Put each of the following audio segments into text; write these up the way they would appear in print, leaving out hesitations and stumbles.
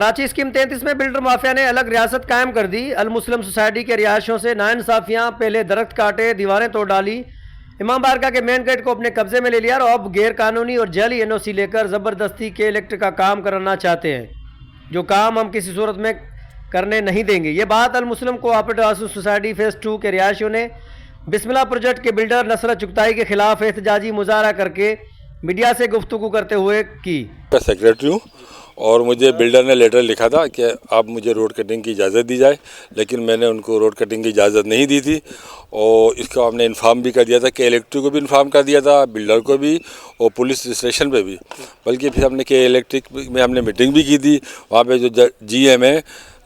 Karachi scheme 33 में builder mafia ने अलग रियासत कायम कर दी। अल मुस्लिम सोसाइटी के रिहायशियों से नाइंसाफियां, पहले दरख्त काटे, दीवारें तोड़ डाली, इमाम बारगाह के मेन गेट को अपने कब्जे में ले लिया और अब गैर कानूनी और जाली एनओसी लेकर ज़बरदस्ती के इलेक्ट्रिक का काम कराना चाहते हैं, जो काम हम किसी सूरत में करने नहीं देंगे। ये बात अल मुस्लिम कोऑपरेटिव हाउसिंग सोसाइटी फेज़ 2 के रिहायशियों ने बिस्मिल्लाह प्रोजेक्ट के बिल्डर नसरत चुगताई के खिलाफ एहतजाजी मुजाहरा करके मीडिया से गुफ्तगू करते हुए की। मैं सेक्रेटरी हूँ और मुझे बिल्डर ने लेटर लिखा था कि आप मुझे रोड कटिंग की इजाज़त दी जाए, लेकिन मैंने उनको रोड कटिंग की इजाज़त नहीं दी थी और इसका हमने इन्फॉर्म भी कर दिया था कि इलेक्ट्रिक को भी इन्फॉर्म कर दिया था, बिल्डर को भी और पुलिस स्टेशन पे भी। बल्कि फिर हमने के इलेक्ट्रिक में हमने मीटिंग भी की थी। वहाँ पे जो GM है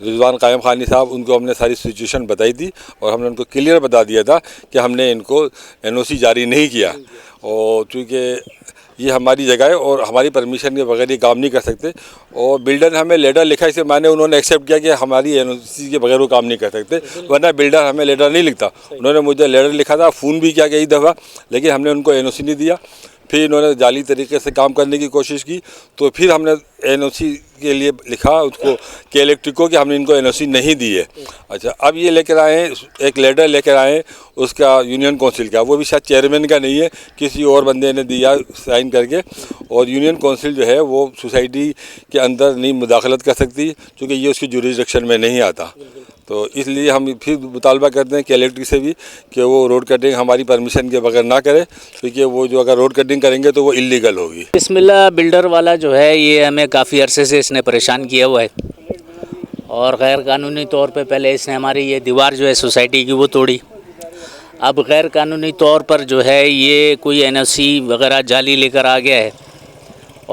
रिजवान कायम खानी साहब, उनको हमने सारी सिचुएशन बताई थी और हमने उनको क्लियर बता दिया था कि हमने इनको NOC जारी नहीं किया और चूँकि ये हमारी जगह है और हमारी परमिशन के बगैर ये काम नहीं कर सकते। और बिल्डर ने हमें लेटर लिखा, इसे माने उन्होंने एक्सेप्ट किया कि हमारी NOC के बगैर वो काम नहीं कर सकते, वरना बिल्डर हमें लेटर नहीं लिखता। उन्होंने मुझे लेटर लिखा था, फ़ोन भी किया कई दफ़ा, लेकिन हमने उनको NOC नहीं दिया। फिर इन्होंने जाली तरीके से काम करने की कोशिश की, तो फिर हमने NOC के लिए लिखा उसको के इलेक्ट्रिक को कि हमने इनको NOC नहीं दी है। अच्छा, अब ये लेकर आए हैं, एक लेटर लेकर आए हैं उसका यूनियन काउंसिल का, वो भी शायद चेयरमैन का नहीं है, किसी और बंदे ने दिया साइन करके। और यूनियन काउंसिल जो है वो सोसाइटी के अंदर नहीं मुदाखलत कर सकती क्योंकि ये उसकी जुरिसडिक्शन में नहीं आता। तो इसलिए हम फिर मुतालबा करते हैं कि इलेक्ट्रिक से भी कि वो रोड कटिंग हमारी परमिशन के बगैर ना करे, क्योंकि वो जो अगर रोड कटिंग करेंगे तो वो इलीगल होगी। बिस्मिल्लाह बिल्डर वाला जो है ये हमें काफ़ी अरसे से इसने परेशान किया हुआ है और गैर कानूनी तौर पे पहले इसने हमारी ये दीवार जो है सोसाइटी की वो तोड़ी। अब गैर कानूनी तौर पर जो है ये कोई NOC वगैरह जाली लेकर आ गया है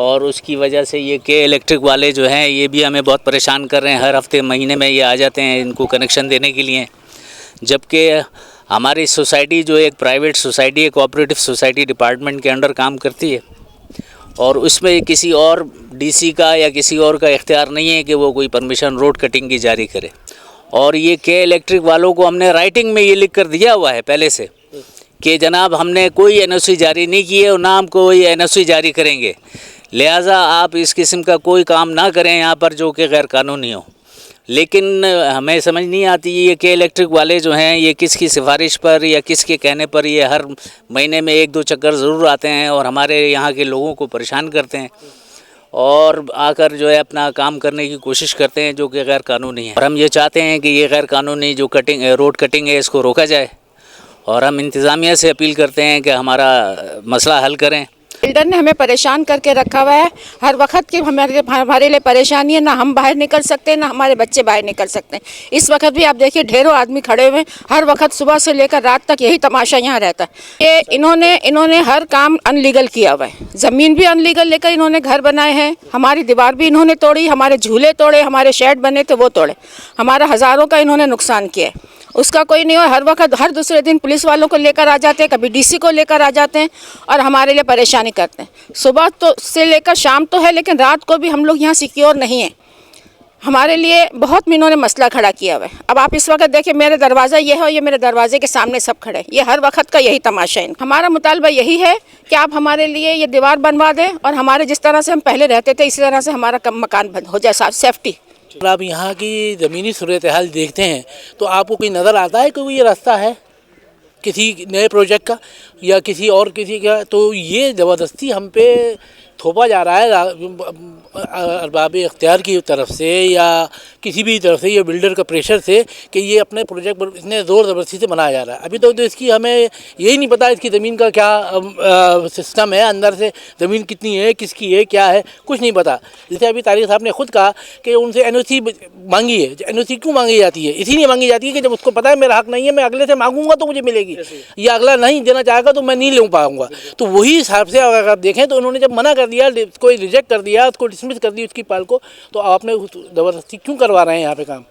और उसकी वजह से ये के इलेक्ट्रिक वाले जो हैं ये भी हमें बहुत परेशान कर रहे हैं। हर हफ्ते महीने में ये आ जाते हैं इनको कनेक्शन देने के लिए, जबकि हमारी सोसाइटी जो एक प्राइवेट सोसाइटी है, कोऑपरेटिव सोसाइटी डिपार्टमेंट के अंडर काम करती है और उसमें किसी और DC का या किसी और का इख्तियार नहीं है कि वो कोई परमिशन रोड कटिंग की जारी करे। और ये के इलेक्ट्रिक वालों को हमने राइटिंग में ये लिख कर दिया हुआ है पहले से कि जनाब हमने कोई NOC जारी नहीं की है और ना हम कोई NOC जारी करेंगे, लिहाजा आप इस किस्म का कोई काम ना करें यहाँ पर जो कि गैर कानूनी हो। लेकिन हमें समझ नहीं आती ये कि इलेक्ट्रिक वाले जो हैं ये किसकी सिफारिश पर या किसके कहने पर ये हर महीने में 1-2 चक्कर ज़रूर आते हैं और हमारे यहाँ के लोगों को परेशान करते हैं और आकर जो है अपना काम करने की कोशिश करते हैं जो कि गैर कानूनी है। और हम ये चाहते हैं कि ये गैर कानूनी जो रोड कटिंग है इसको रोका जाए और हम इंतज़ामिया से अपील करते हैं कि हमारा मसला हल करें। बिल्डर ने हमें परेशान करके रखा हुआ है, हर वक्त की हमारे लिए परेशानी है, ना हम बाहर निकल सकते ना हमारे बच्चे बाहर निकल सकते हैं। इस वक्त भी आप देखिए ढेरों आदमी खड़े हुए हैं, हर वक्त सुबह से लेकर रात तक यही तमाशा यहाँ रहता है। ये इन्होंने हर काम अनलीगल किया हुआ है, ज़मीन भी अनलीगल लेकर इन्होंने घर बनाए हैं, हमारी दीवार भी इन्होंने तोड़ी, हमारे झूले तोड़े, हमारे शेड बने थे वो तोड़े, हमारा हज़ारों का इन्होंने नुकसान किया है। उसका कोई नहीं हो, हर वक्त हर दूसरे दिन पुलिस वालों को लेकर आ जाते हैं, कभी DC को लेकर आ जाते हैं और हमारे लिए परेशानी करते हैं। सुबह तो से लेकर शाम तो है, लेकिन रात को भी हम लोग यहाँ सिक्योर नहीं हैं। हमारे लिए बहुत इन्होंने मसला खड़ा किया हुआ है। अब आप इस वक्त देखिए मेरा दरवाज़ा ये है और ये मेरे दरवाजे के सामने सब खड़े हैं, ये हर वक्त का यही तमाशा है। हमारा मुतालबा यही है कि आप हमारे लिए ये दीवार बनवा दें और हमारे जिस तरह से हम पहले रहते थे इसी तरह से हमारा मकान बंद हो जाए, सेफ्टी। आप यहाँ की ज़मीनी सूरत हाल देखते हैं तो आपको कोई नज़र आता है कि ये रास्ता है किसी नए प्रोजेक्ट का या किसी का? तो ये ज़बरदस्ती हम पे थोपा जा रहा है अरबाब इख्तियार की तरफ से या किसी भी तरफ से, ये बिल्डर का प्रेशर से कि ये अपने प्रोजेक्ट पर इतने ज़ोर ज़बरदस्ती से बनाया जा रहा है। अभी तो इसकी हमें यही नहीं पता इसकी ज़मीन का क्या सिस्टम है, अंदर से ज़मीन कितनी है, किसकी है, क्या है, कुछ नहीं पता। जैसे अभी तारिक साहब ने खुद कहा कि उनसे NOC मांगी है। NOC क्यों मांगी जाती है? इसीलिए मांगी जाती है कि जब उसको पता है मेरा हक नहीं है, मैं अगले से मांगूंगा तो मुझे मिलेगी, या अगला नहीं देना चाहेगा तो मैं नहीं ले पाऊँगा। तो वही हिसाब से अगर आप देखें तो उन्होंने जब मना कर दिया, कोई रिजेक्ट कर दिया, उसको डिसमिस कर दी उसकी पाल को, तो आपने ज़बरदस्ती क्यों करवा रहे हैं यहाँ पे काम?